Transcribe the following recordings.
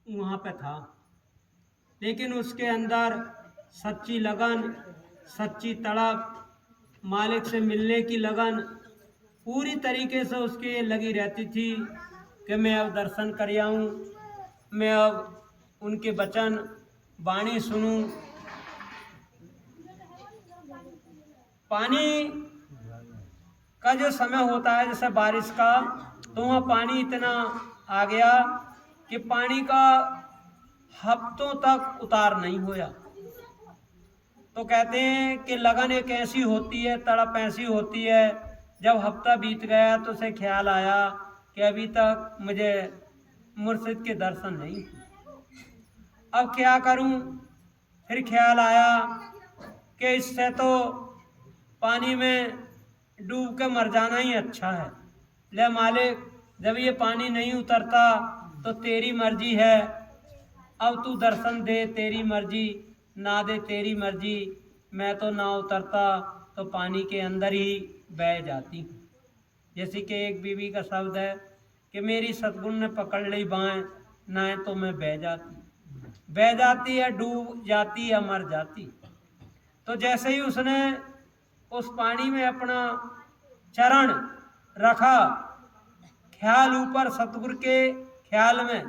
वहाँ पे था, लेकिन उसके अंदर सच्ची लगन, सच्ची तड़प, मालिक से मिलने की लगन पूरी तरीके से उसकी लगी रहती थी कि मैं अब दर्शन कर आऊँ, मैं अब उनके वचन वाणी सुनूं। पानी का जो समय होता है जैसे बारिश का, तो वहाँ पानी इतना आ गया कि पानी का हफ्तों तक उतार नहीं होया। तो कहते हैं कि लगन एक ऐसी होती है, तड़प ऐसी होती है, जब हफ्ता बीत गया तो उसे ख्याल आया कि अभी तक मुझे मुर्शिद के दर्शन नहीं, अब क्या करूं। फिर ख्याल आया कि इससे तो पानी में डूब के मर जाना ही अच्छा है। ले मालिक, जब ये पानी नहीं उतरता तो तेरी मर्जी है, अब तू दर्शन दे, तेरी मर्जी, ना दे तेरी मर्जी। मैं तो ना उतरता तो पानी के अंदर ही बह जाती हूँ। जैसे कि एक बीवी का शब्द है कि मेरी सतगुण ने पकड़ ली बाएं, ना तो मैं बह जाती है, डूब जाती या मर जाती। तो जैसे ही उसने उस पानी में अपना चरण रखा, ख्याल ऊपर सतगुरु के ख्याल में,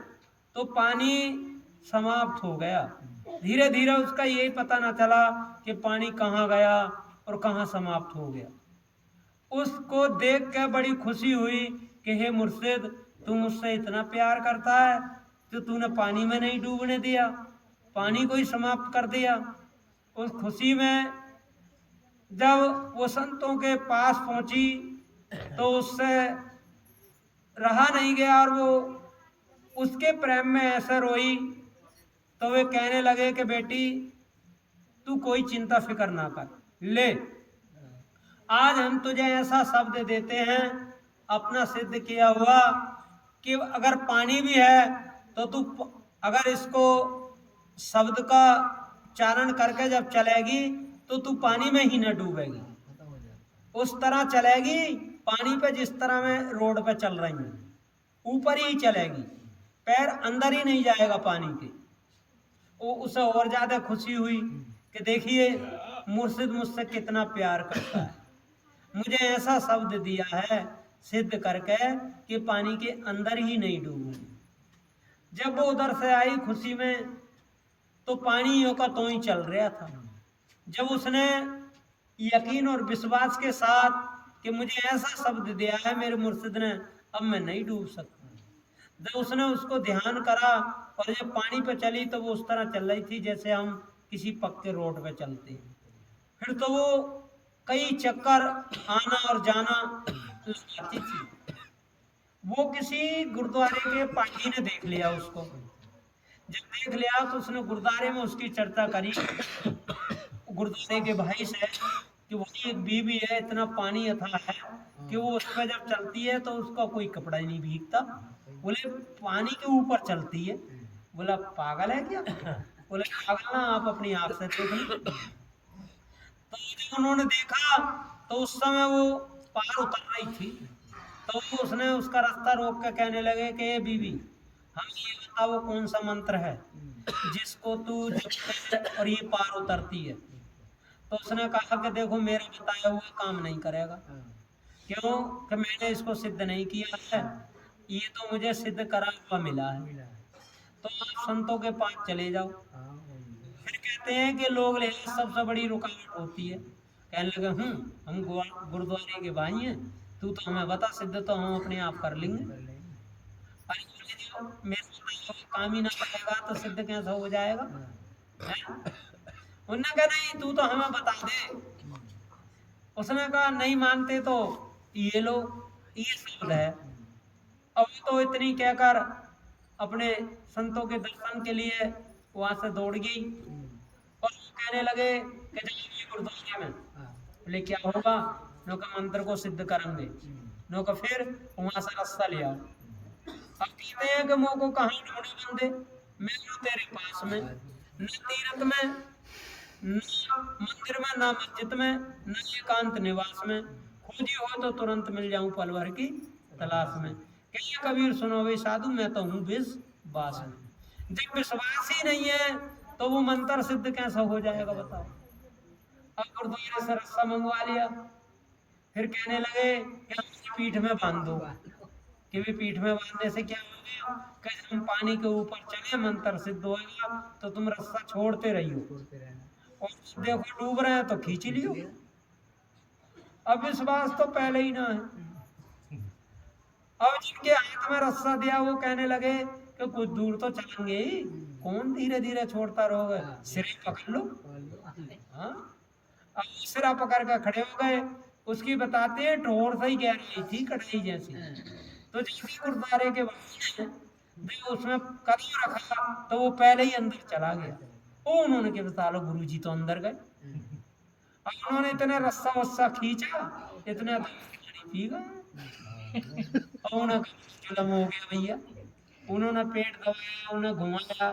तो पानी समाप्त हो गया। धीरे धीरे उसका यही पता ना चला कि पानी कहाँ गया और कहाँ समाप्त हो गया। उसको देख के बड़ी खुशी हुई कि हे मुर्शिद, तू मुझसे इतना प्यार करता है तो तूने पानी में नहीं डूबने दिया, पानी को ही समाप्त कर दिया। उस खुशी में जब वो संतों के पास पहुंची तो उससे रहा नहीं गया और वो उसके प्रेम में ऐसे रोई। तो वे कहने लगे कि बेटी, तू कोई चिंता फिक्र ना कर, ले आज हम तुझे ऐसा शब्द देते हैं अपना सिद्ध किया हुआ कि अगर पानी भी है तो तू अगर इसको शब्द का उच्चारण करके जब चलेगी तो तू पानी में ही न डूबेगी, उस तरह चलेगी पानी पे जिस तरह में रोड पे चल रही है, ऊपर ही चलेगी, पैर अंदर ही नहीं जाएगा पानी के। वो उसे और ज्यादा खुशी हुई कि देखिए मुर्शिद मुझसे कितना प्यार करता है, मुझे ऐसा शब्द दिया है सिद्ध करके कि पानी के अंदर ही नहीं डूबूंगी। जब वो उधर से आई खुशी में तो पानी यो का तो ही चल रहा था। जब उसने यकीन और विश्वास के साथ कि मुझे ऐसा शब्द दिया है मेरे मुर्शिद ने, अब मैं नहीं डूब सकता, जब उसने उसको ध्यान करा और जब पानी पे चली तो वो उस तरह चल रही थी जैसे हम किसी पक्के रोड पे चलते हैं। फिर तो वो कई चक्कर आना और जाना लगाती थी। वो किसी गुरुद्वारे के पाठी ने देख लिया उसको, जब देख लिया तो उसने गुरुद्वारे में उसकी चर्चा करी गुरुद्वारे के भाई से कि वही एक बीवी है, इतना पानी अथाह है कि वो उस पर जब चलती है तो उसका कोई कपड़ा ही नहीं भीगता। बोले पानी के ऊपर चलती है। बोला पागल है क्या? बोले पागल ना, आप अपनी आंख से देख लीजिए। तो जब उन्होंने देखा तो उस समय वो पार उतर रही थी, तो उसने उसका रास्ता रोक के कहने लगे कि ये बीवी, हम ये बता वो कौन सा मंत्र है जिसको तू जपते है और ये पार उतरती है। तो उसने कहा कि देखो मेरा बताया हुआ काम नहीं करेगा। क्यों? कि मैंने इसको सिद्ध नहीं किया है, ये तो मुझे सिद्ध करा हुआ मिला है। तो आप संतों के पास चले जाओ। फिर कहते हैं कि लोग ले सबसे बड़ी रुकावट होती है। कहने लगे हम गुरुद्वारे के भाई हैं, तू तो हमें बता, सिद्ध तो हम अपने आप कर लेंगे। अरे बोले जो मेरे काम ही ना करेगा तो सिद्ध कैसा हो जाएगा? उन्होंने कहा नहीं, तू तो हमें बता दे। उसने कहा नहीं मानते तो ये लो, ये शब्द है। अब तो इतनी कहकर अपने संतों के दर्शन के लिए वहां से दौड़ गई और वो कहने लगे कि जाइए गुरुद्वारे में। बोले क्या होगा? नौका मंत्र को सिद्ध करेंगे। नौका फिर वहां से रास्ता ले आओ। अब कहते हैं कि मोह को कहाँ ढूंढे बंदे, मैं हूँ तेरे पास में, न तीरथ में, न मंदिर में, न मस्जिद में, न एकांत निवास में, खोजी हो तो तुरंत मिल जाऊं पल भर की तलाश में। कहिए कबीर सुनो वे साधु, मैं तो हूँ बिस बास में। जब विश्वास ही नहीं है तो वो मंत्र सिद्ध कैसा हो जाएगा बताओ। अब गुरुद्वारे से रस्सा मंगवा लिया, फिर कहने लगे कि अपनी पीठ में बांध दो, कि भी पीठ में बांधने से क्या होगा, कि हम पानी के ऊपर चले मंत्र सिद्ध होगा, तो तुम रस्सा छोड़ते रहियो और देखो डूब रहे हैं तो खींच लियो। अब विश्वास तो पहले ही ना है। अब जिनके हाथ में रस्सा दिया वो कहने लगे कि कुछ दूर तो चलेंगे ही, कौन धीरे धीरे छोड़ता रहोगे, सिरे पकड़ लो। हाँ, अब वो सिरा पकड़ कर खड़े हो गए। उसकी बताते हैं ठोर से ही गहराई थी कढ़ाई जैसी। तो जैसे गुरुद्वारे के बाहर उसमें कदम रखा तो वो पहले ही अंदर चला गया। ओ उन्होंने के बता लो गुरु जी तो अंदर गए। अब उन्होंने इतना रस्सा वस्सा खींचा, इतना तो पानी पी गए और उन्हें जुलम हो गया भैया। उन्होंने पेट दबाया, उन्हें घुमाया,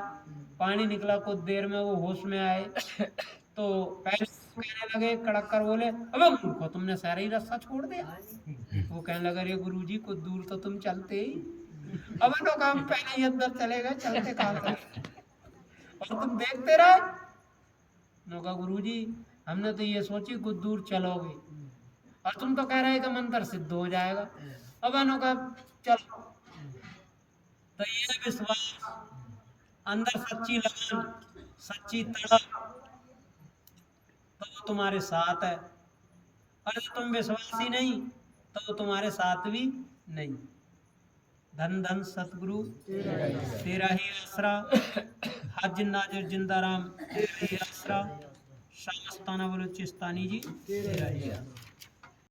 पानी निकला, कुछ देर में वो होश में आए तो पहले कहने लगे, कड़क कर बोले, अबे मूर्खो तुमने सारा ही रास्ता छोड़ दिया। वो कहने लगा, अरे गुरुजी कुछ दूर तो तुम चलते ही, अब लोग हम पहले ही अंदर चले गए, चलते कहाँ से और तुम देखते रहे। नौका गुरुजी हमने तो ये सोची कुछ दूर चलोगे और तुम तो कह रहे कि मंत्र सिद्ध हो जाएगा। अब नौका चलो। तो ये विश्वास, अंदर सच्ची लगन, सच्ची तड़प, तो वो तुम्हारे साथ है। और तुम विश्वास ही नहीं तो वो तुम्हारे साथ भी नहीं। धन धन सतगुरु तेरा ही आसरा, हज नाजिर जिंदा राम तेरा ही आसरा, शामस्ताना बलूचिस्तानी जी तेरा ही आसरा।